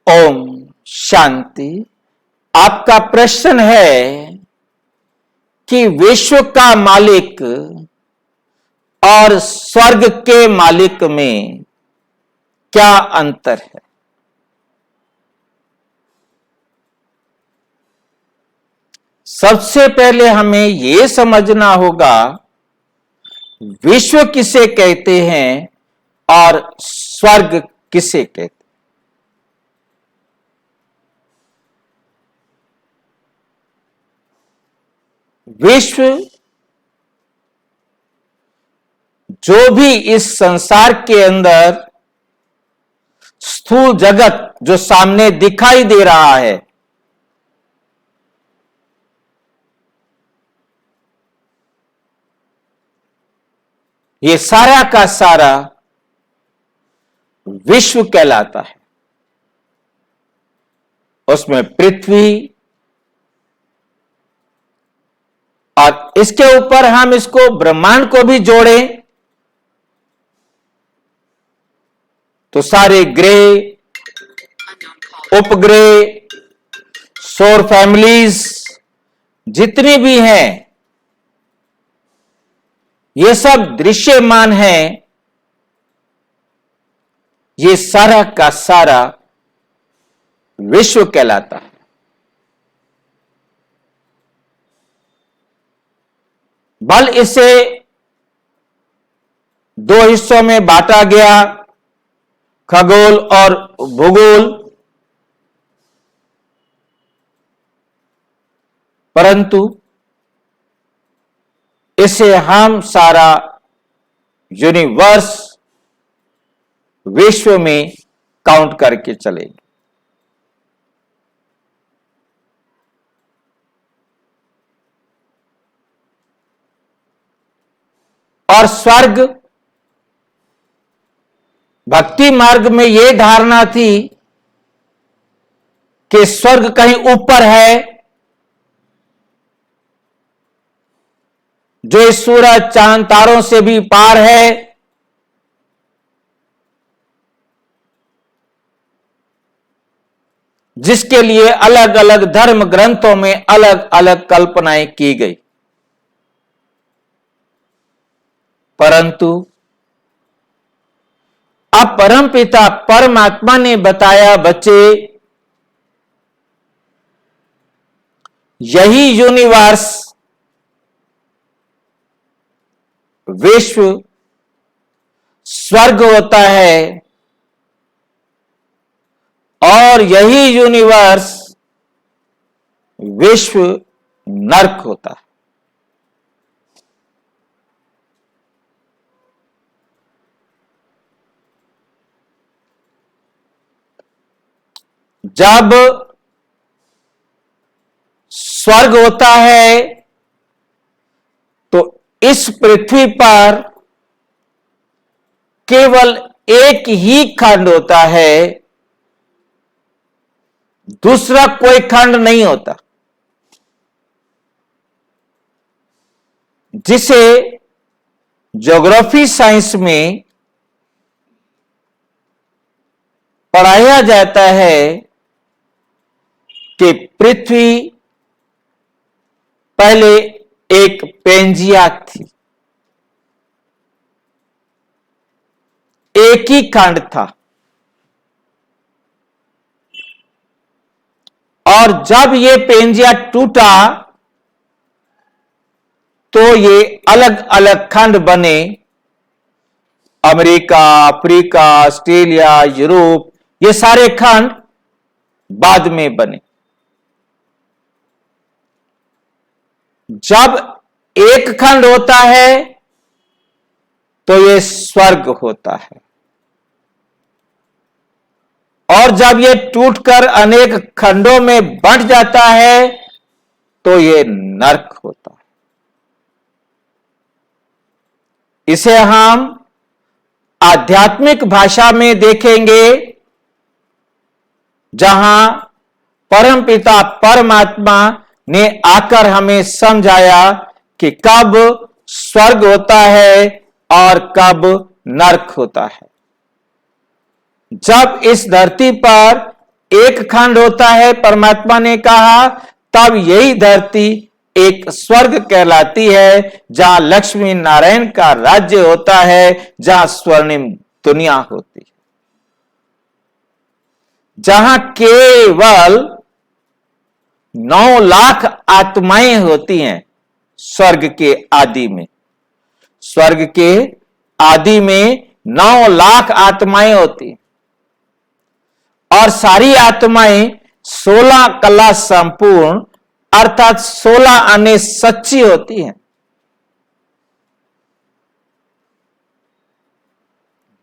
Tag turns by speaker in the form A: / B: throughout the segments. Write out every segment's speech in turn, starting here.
A: ओम शांति। आपका प्रश्न है कि विश्व का मालिक और स्वर्ग के मालिक में क्या अंतर है। सबसे पहले हमें यह समझना होगा विश्व किसे कहते हैं और स्वर्ग किसे कहते हैं। विश्व जो भी इस संसार के अंदर स्थूल जगत जो सामने दिखाई दे रहा है, ये सारा का सारा विश्व कहलाता है। उसमें पृथ्वी और इसके ऊपर हम इसको ब्रह्मांड को भी जोड़ें तो सारे ग्रह, उपग्रह, सौर फैमिलीज जितनी भी हैं, ये सब दृश्यमान हैं। ये सारा का सारा विश्व कहलाता है। बल इसे दो हिस्सों में बांटा गया, खगोल और भूगोल, परंतु इसे हम सारा यूनिवर्स विश्व में काउंट करके चलेंगे। और स्वर्ग, भक्ति मार्ग में यह धारणा थी कि स्वर्ग कहीं ऊपर है, जो इस सूरज चांद तारों से भी पार है। जिसके लिए अलग अलग धर्म ग्रंथों में अलग अलग कल्पनाएं की गई। परंतु अब परमपिता परमात्मा ने बताया, बच्चे, यही यूनिवर्स विश्व स्वर्ग होता है और यही यूनिवर्स विश्व नरक होता है। जब स्वर्ग होता है तो इस पृथ्वी पर केवल एक ही खंड होता है, दूसरा कोई खंड नहीं होता, जिसे ज्योग्राफी साइंस में पढ़ाया जाता है कि पृथ्वी पहले एक पेंजिया थी, एक ही खंड था, और जब ये पेंजिया टूटा तो ये अलग अलग खंड बने। अमेरिका, अफ्रीका, ऑस्ट्रेलिया, यूरोप, ये सारे खंड बाद में बने। जब एक खंड होता है तो ये स्वर्ग होता है, और जब ये टूटकर अनेक खंडों में बंट जाता है तो ये नरक होता है। इसे हम आध्यात्मिक भाषा में देखेंगे, जहां परमपिता परमात्मा ने आकर हमें समझाया कि कब स्वर्ग होता है और कब नरक होता है। जब इस धरती पर एक खंड होता है, परमात्मा ने कहा, तब यही धरती एक स्वर्ग कहलाती है, जहां लक्ष्मी नारायण का राज्य होता है, जहां स्वर्णिम दुनिया होती है, जहां केवल 9 लाख आत्माएं होती हैं। स्वर्ग के आदि में, स्वर्ग के आदि में 9 लाख आत्माएं होती, और सारी आत्माएं 16 कला संपूर्ण अर्थात 16 आने सच्ची होती हैं।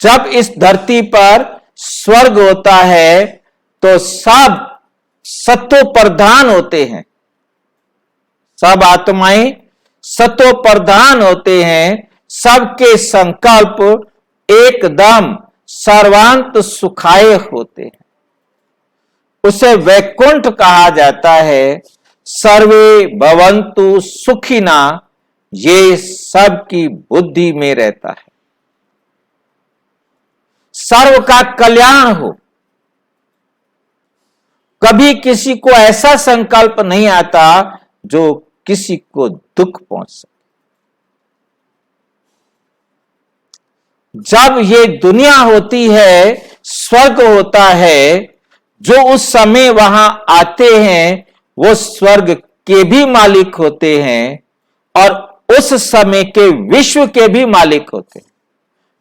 A: जब इस धरती पर स्वर्ग होता है तो सब सत्व प्रधान होते हैं, सब आत्माएं सत्व प्रधान होते हैं, सबके संकल्प एकदम सर्वांत सुखाए होते हैं। उसे वैकुंठ कहा जाता है। सर्वे भवन्तु सुखिना, ये सबकी बुद्धि में रहता है। सर्व का कल्याण हो। कभी किसी को ऐसा संकल्प नहीं आता जो किसी को दुख पहुंच सके। जब ये दुनिया होती है, स्वर्ग होता है, जो उस समय वहां आते हैं वो स्वर्ग के भी मालिक होते हैं और उस समय के विश्व के भी मालिक होते हैं,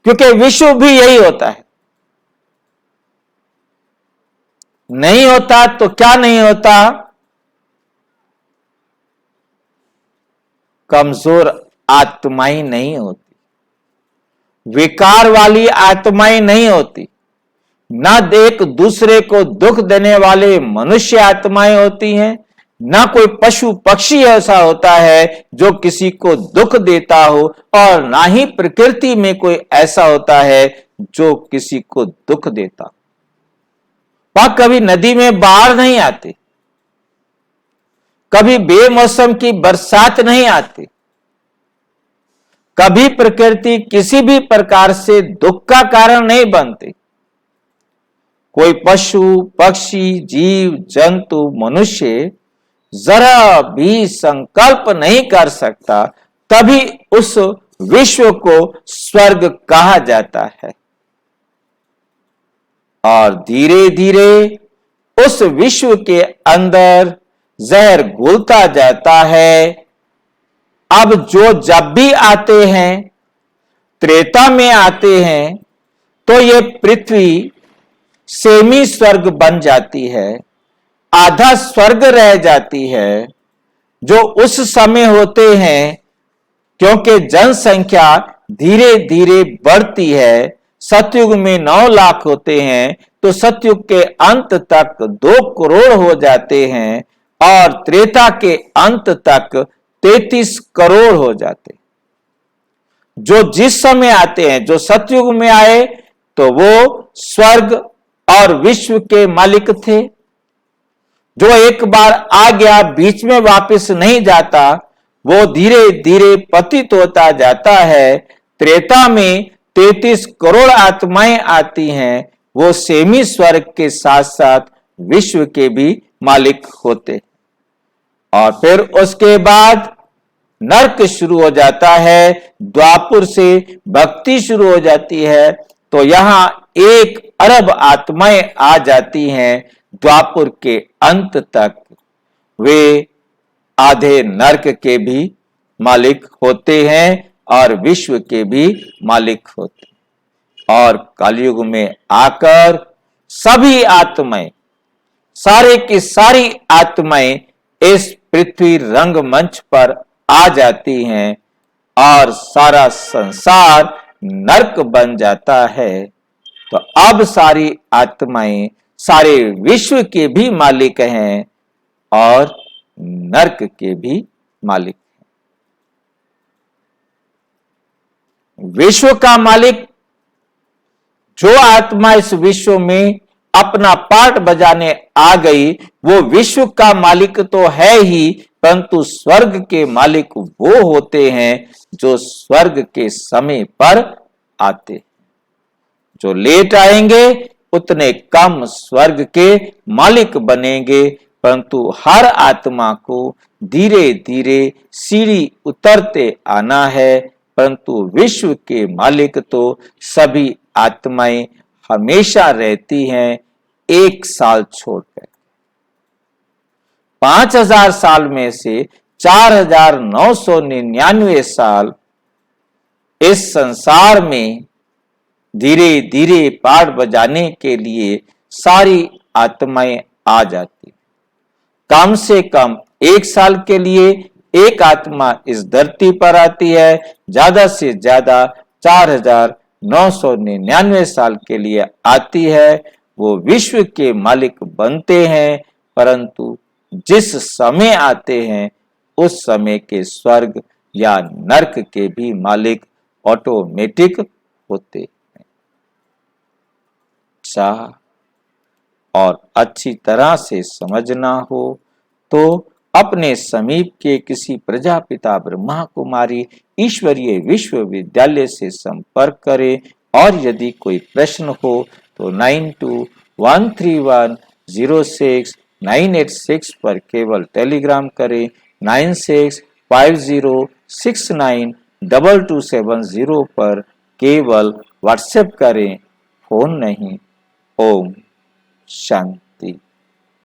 A: क्योंकि विश्व भी यही होता है। नहीं होता तो क्या नहीं होता? कमजोर आत्माएं नहीं होती, विकार वाली आत्माएं नहीं होती, न एक दूसरे को दुख देने वाले मनुष्य आत्माएं होती हैं, न कोई पशु पक्षी ऐसा होता है जो किसी को दुख देता हो, और ना ही प्रकृति में कोई ऐसा होता है जो किसी को दुख देता। वहां कभी नदी में बाढ़ नहीं आती, कभी बेमौसम की बरसात नहीं आती, कभी प्रकृति किसी भी प्रकार से दुख का कारण नहीं बनती। कोई पशु पक्षी जीव जंतु मनुष्य जरा भी संकल्प नहीं कर सकता, तभी उस विश्व को स्वर्ग कहा जाता है। और धीरे धीरे उस विश्व के अंदर जहर घुलता जाता है। अब जो जब भी आते हैं, त्रेता में आते हैं, तो ये पृथ्वी सेमी स्वर्ग बन जाती है, आधा स्वर्ग रह जाती है, जो उस समय होते हैं। क्योंकि जनसंख्या धीरे धीरे बढ़ती है, सतयुग में 9 लाख होते हैं, तो सतयुग के अंत तक 2 करोड़ हो जाते हैं, और त्रेता के अंत तक 33 करोड़ हो जाते। जो जिस समय आते हैं, जो सतयुग में आए तो वो स्वर्ग और विश्व के मालिक थे। जो एक बार आ गया बीच में वापस नहीं जाता, वो धीरे धीरे पतित होता जाता है। त्रेता में 33 करोड़ आत्माएं आती हैं, वो सेमी स्वर्ग के साथ साथ विश्व के भी मालिक होते। और फिर उसके बाद नरक शुरू हो जाता है, द्वापुर से भक्ति शुरू हो जाती है। तो यहां 1 अरब आत्माएं आ जाती हैं। द्वापुर के अंत तक वे आधे नरक के भी मालिक होते हैं और विश्व के भी मालिक होते हैं। और कलयुग में आकर सभी आत्माएं, सारे की सारी आत्माएं इस पृथ्वी रंगमंच पर आ जाती हैं और सारा संसार नरक बन जाता है। तो अब सारी आत्माएं सारे विश्व के भी मालिक हैं और नरक के भी मालिक हैं। विश्व का मालिक जो आत्मा इस विश्व में अपना पार्ट बजाने आ गई, वो विश्व का मालिक तो है ही, परंतु स्वर्ग के मालिक वो होते हैं जो स्वर्ग के समय पर आते। जो लेट आएंगे उतने कम स्वर्ग के मालिक बनेंगे, परंतु हर आत्मा को धीरे धीरे सीढ़ी उतरते आना है। परंतु विश्व के मालिक तो सभी आत्माएं हमेशा रहती हैं, 1 साल छोड़कर। 5000 साल में से 4999 साल इस संसार में धीरे धीरे पाठ बजाने के लिए सारी आत्माएं आ जाती। कम से कम 1 साल के लिए एक आत्मा इस धरती पर आती है, ज्यादा से ज्यादा 4999 साल के लिए आती है। वो विश्व के मालिक बनते हैं, परंतु जिस समय आते हैं उस समय के स्वर्ग या नरक के भी मालिक ऑटोमेटिक होते हैं। चाह और अच्छी तरह से समझना हो तो अपने समीप के किसी प्रजापिता ब्रह्मा कुमारी ईश्वरीय विश्वविद्यालय से संपर्क करें, और यदि कोई प्रश्न हो तो 9213106986 पर केवल टेलीग्राम करें। 9650692270 पर केवल व्हाट्सएप करें, फोन नहीं। ओम शांति।